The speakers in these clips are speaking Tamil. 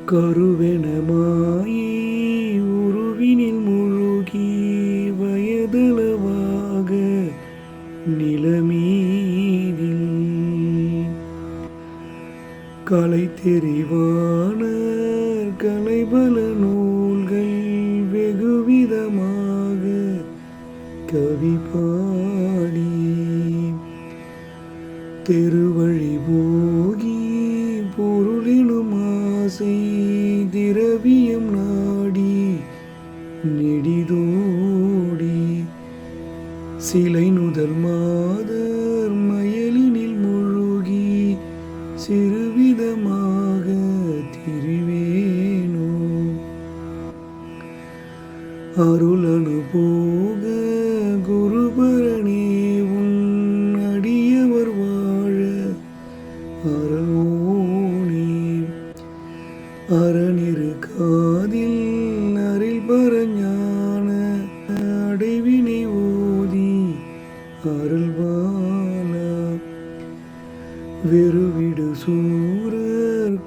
கருவெனமாயி உருவினில் முழுகி வயதளவாக நிலமீதில் கலை தெரிவான கலைபல நூல்கள் வெகுவிதமாக கவி பாடி தெருவழி போகி பொருளினும் ஆசை திரவியம் நாடி நெடிதோடி சிலை நுதல் மாதர் மயலினில் முழுகி சிறுவிதமாக திரிவேனோ அருள் அனுபோக குருபரணே உன் அடியவர் வாழ அரணோனே அரணிரு காதில் அரில் பரஞான அடைவினை ஓதி அருள்வாலா வெறுவிடு சூரர்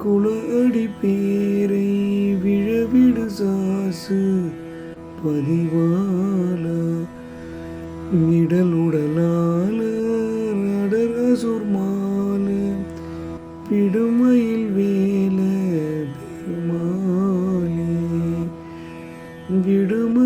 குல அடி பேரை விழவிடு சாசு பதிவாலா மிடல் உடலால அடர் அசுர்மால பிடுமயில் வேல பெருமாளே விடும